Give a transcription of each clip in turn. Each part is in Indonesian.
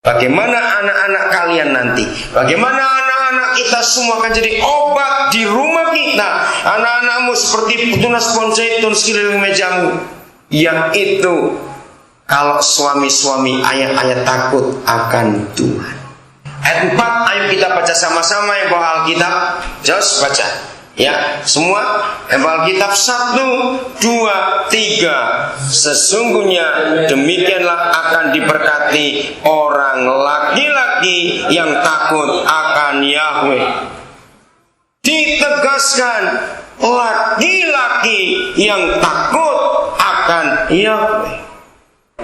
Bagaimana anak-anak kalian nanti, bagaimana anak-anak kita semua akan jadi obat di rumah kita. Anak-anakmu seperti tunas pohon zaitun sekeliling mejamu, yaitu kalau suami-suami, ayah-ayah takut akan Tuhan. Ayat 4, ayo kita baca sama-sama yang bawa Alkitab. Jos baca. Ya, semua yang bawa Alkitab 1, 2, 3. Sesungguhnya demikianlah akan diberkati orang laki-laki yang takut akan Yahweh. Ditegaskan, laki-laki yang takut akan Yahweh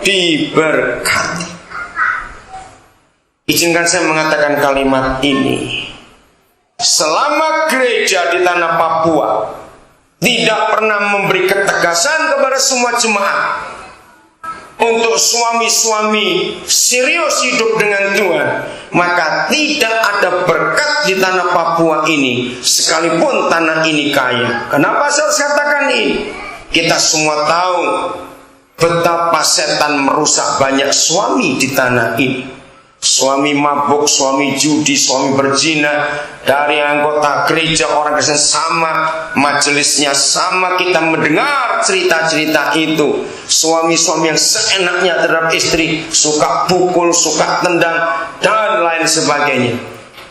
diberkati. Izinkan saya mengatakan kalimat ini. Selama gereja di tanah Papua tidak pernah memberi ketegasan kepada semua jemaat untuk suami-suami serius hidup dengan Tuhan, maka tidak ada berkat di tanah Papua ini, sekalipun tanah ini kaya. Kenapa saya harus katakan ini? Kita semua tahu betapa setan merusak banyak suami di tanah ini. Suami mabuk, suami judi, suami berzina. Dari anggota gereja orang Kristen sama, majelisnya sama, kita mendengar cerita-cerita itu. Suami-suami yang seenaknya terhadap istri, suka pukul, suka tendang, dan lain sebagainya.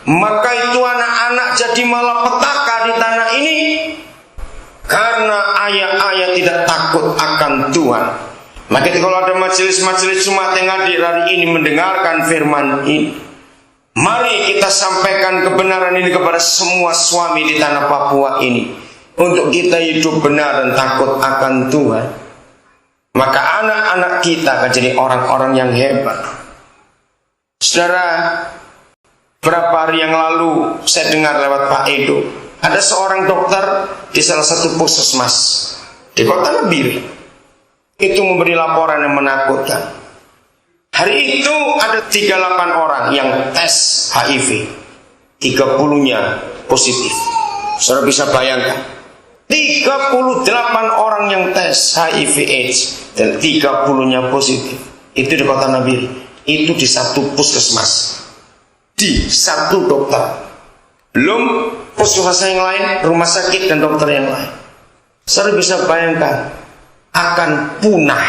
Maka itu anak-anak jadi malapetaka di tanah ini, karena ayah-ayah tidak takut akan Tuhan. Maka kalau ada majelis-majelis Jumat yang hadir hari ini mendengarkan firman ini, mari kita sampaikan kebenaran ini kepada semua suami di tanah Papua ini, untuk kita hidup benar dan takut akan Tuhan. Maka anak-anak kita akan jadi orang-orang yang hebat. Saudara, berapa hari yang lalu saya dengar lewat Pak Edo, ada seorang dokter di salah satu puskesmas di kota Nabire. Itu memberi laporan yang menakutkan. Hari itu ada 38 orang yang tes HIV, 30-nya positif. Saudara bisa bayangkan, 38 orang yang tes HIV AIDS dan 30-nya positif. Itu di kota Nabire. Itu di satu puskesmas, di satu dokter. Belum puskesmas yang lain, rumah sakit dan dokter yang lain. Saudara bisa bayangkan, akan punah.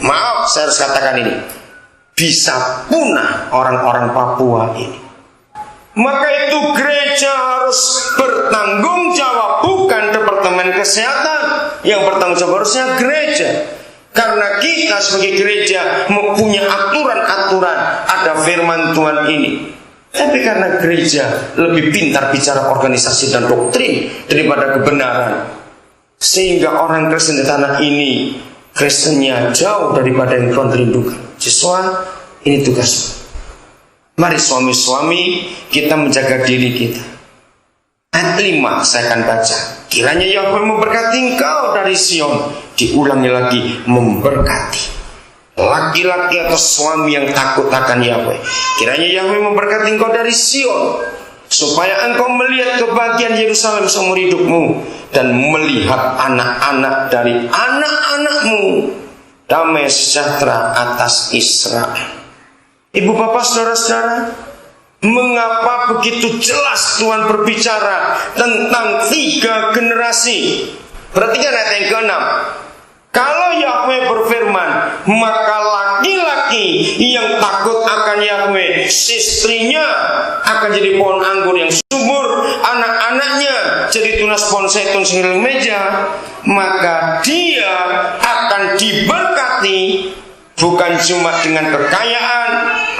Maaf saya harus katakan ini, bisa punah orang-orang Papua ini. Maka itu gereja harus bertanggung jawab, bukan Departemen Kesehatan yang bertanggung jawab, harusnya gereja. Karena kita sebagai gereja mempunyai aturan-aturan, ada firman Tuhan ini. Tapi karena gereja lebih pintar bicara organisasi dan doktrin daripada kebenaran, sehingga orang Kristen di tanah ini Kristennya jauh daripada yang Tuhan rindukan. Siswa, ini tugas. Mari suami-suami kita menjaga diri kita. Ayat 5 saya akan baca. Kiranya Yahweh memberkati engkau dari Sion. Diulangi lagi, memberkati. Laki-laki atau suami yang takut akan Yahweh. Kiranya Yahweh memberkati engkau dari Sion, supaya engkau melihat kebahagiaan Yerusalem seumur hidupmu, dan melihat anak-anak dari anak-anakmu, damai sejahtera atas Israel. Ibu bapak saudara-saudara, mengapa begitu jelas Tuhan berbicara tentang 3 generasi? Perhatikan ayat yang ke-6. Kalau Yahweh berfirman, maka laki-laki yang takut akan Yahweh, istrinya akan jadi pohon anggur yang subur, anak-anaknya jadi tunas pohon zaitun sekeliling meja, maka dia akan diberkati, bukan cuma dengan kekayaan,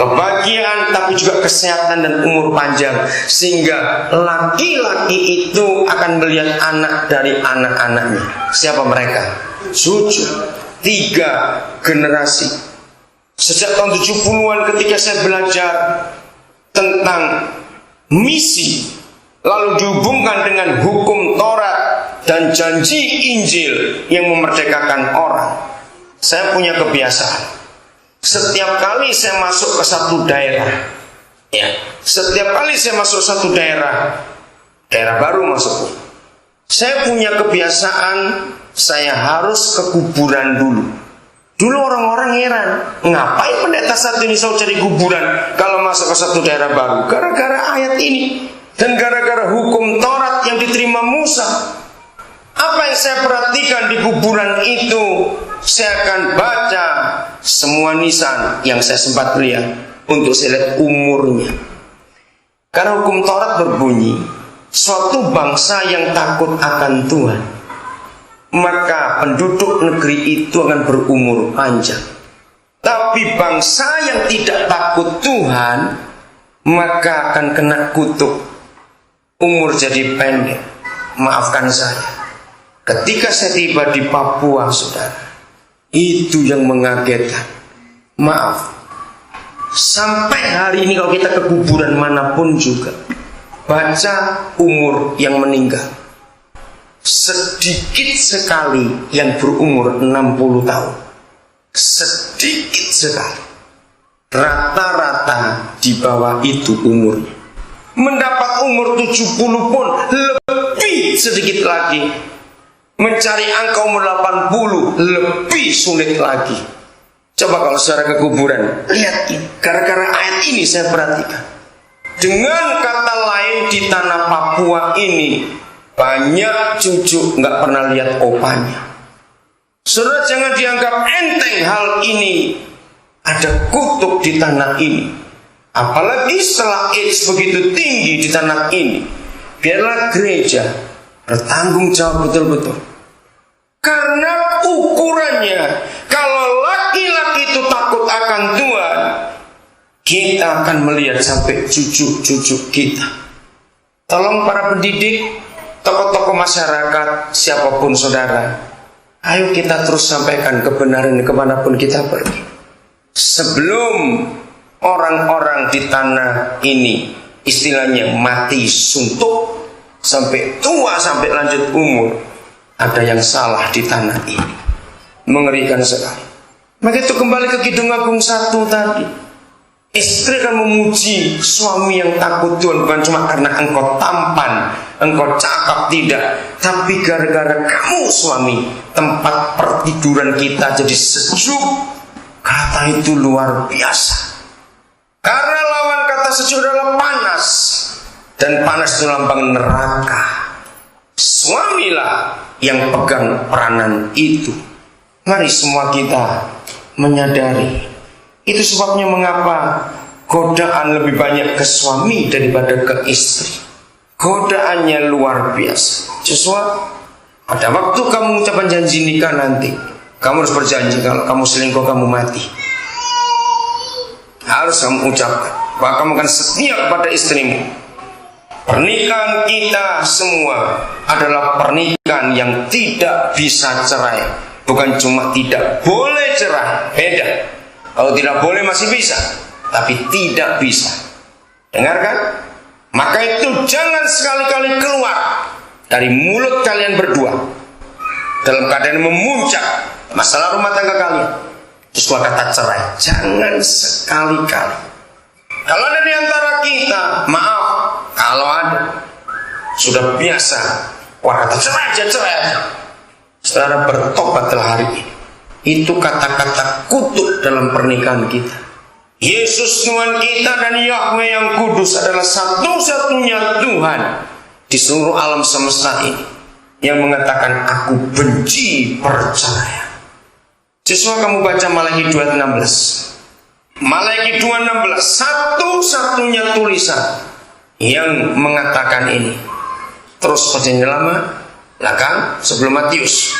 kebahagiaan, tapi juga kesehatan dan umur panjang. Sehingga laki-laki itu akan melihat anak dari anak-anaknya. Siapa mereka? Jujur, 3 generasi. Sejak tahun 70-an ketika saya belajar tentang misi, lalu dihubungkan dengan hukum Taurat dan janji Injil yang memerdekakan orang, saya punya kebiasaan. Setiap kali saya masuk ke satu daerah, setiap kali saya masuk satu daerah baru masuk, saya punya kebiasaan, saya harus ke kuburan dulu. Dulu orang-orang heran, ngapain pendeta satu ini selalu cari kuburan? Kalau masuk ke satu daerah baru gara-gara ayat ini dan gara-gara hukum Taurat yang diterima Musa. Apa yang saya perhatikan di kuburan itu, saya akan baca semua nisan yang saya sempat lihat untuk saya lihat umurnya. Karena hukum Taurat berbunyi, suatu bangsa yang takut akan Tuhan, maka penduduk negeri itu akan berumur panjang. Tapi bangsa yang tidak takut Tuhan, maka akan kena kutuk, umur jadi pendek. Maafkan saya, ketika saya tiba di Papua, saudara, itu yang mengagetkan. Maaf, sampai hari ini kalau kita ke kuburan manapun juga, baca umur yang meninggal, sedikit sekali yang berumur 60 tahun. Sedikit sekali. Rata-rata di bawah itu umurnya. Mendapat umur 70 pun lebih sedikit lagi. Mencari angka umur 80 lebih sulit lagi. Coba kalau saudara ke kuburan, lihat ini. Gara-gara ayat ini saya perhatikan. Dengan kata lain, di tanah Papua ini banyak cucu nggak pernah lihat opanya. Saudara jangan dianggap enteng hal ini. Ada kutuk di tanah ini. Apalagi setelah AIDS begitu tinggi di tanah ini. Biarlah gereja bertanggung jawab betul-betul. Karena ukurannya, kalau laki-laki itu takut akan Tuhan, kita akan melihat sampai cucu-cucu kita. Tolong para pendidik, tokoh-tokoh masyarakat, siapapun saudara, ayo kita terus sampaikan kebenaran kemanapun kita pergi. Sebelum orang-orang di tanah ini istilahnya mati suntuk, sampai tua, sampai lanjut umur, ada yang salah di tanah ini. Mengerikan sekali. Maka itu kembali ke Kidung Agung 1 tadi. Istri akan memuji suami yang takut Tuhan, bukan cuma karena engkau tampan, engkau cakap, tidak, tapi gara-gara kamu suami, tempat pertiduran kita jadi sejuk. Kata itu luar biasa. Karena lawan kata sejuk adalah panas, dan panas itu lambang neraka. Suamilah yang pegang peranan itu. Mari semua kita menyadari. Itu sebabnya mengapa godaan lebih banyak ke suami daripada ke istri. Godaannya luar biasa. Joshua, pada waktu kamu ucapan janji nikah nanti, kamu harus berjanji kalau kamu selingkuh kamu mati. Harus kamu ucapkan bahwa kamu akan setia kepada istrimu. Pernikahan kita semua adalah pernikahan yang tidak bisa cerai. Bukan cuma tidak boleh cerai, beda. Kalau tidak boleh masih bisa, tapi tidak bisa. Dengarkan? Maka itu jangan sekali-kali keluar dari mulut kalian berdua dalam keadaan memuncak masalah rumah tangga kalian, terus keluar kata cerai. Jangan sekali-kali. Kalau ada di antara kita, maaf, kalau ada, sudah biasa keluar kata cerai aja. Saudara bertobatlah hari ini. Itu kata-kata kutuk dalam pernikahan kita. Yesus Tuhan kita dan Yahweh yang kudus adalah satu-satunya Tuhan di seluruh alam semesta ini yang mengatakan aku benci perceraian. Siswa kamu baca Malaki 2:16. Malaki 2:16, satu-satunya tulisan yang mengatakan ini. Terus perjanjian lama, belakang, sebelum Matius.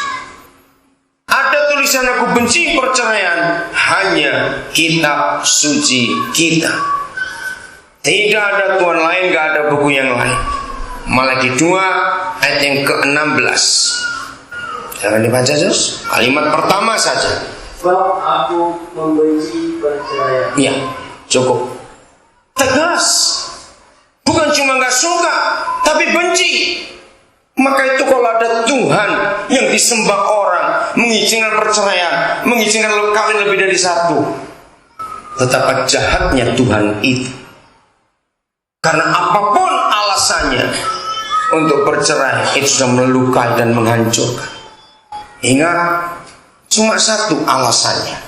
Ada tulisan aku benci perceraian, hanya kitab suci kita. Tidak ada Tuhan lain, gak ada buku yang lain. Malaki 2 ayat yang ke-16. Jangan dibaca terus, kalimat pertama saja. Sebab aku membenci perceraian. Ya, cukup. Tegas. Bukan cuma gak suka, tapi benci. Maka itu kalau ada Tuhan yang disembah orang, mengizinkan perceraian, mengizinkan kawin lebih dari satu, betapa jahatnya Tuhan itu. Karena apapun alasannya untuk bercerai, itu sudah melukai dan menghancurkan. Ingat, cuma satu alasannya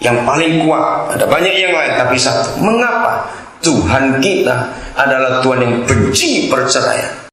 yang paling kuat. Ada banyak yang lain, tapi satu. Mengapa? Tuhan kita adalah Tuhan yang benci perceraian.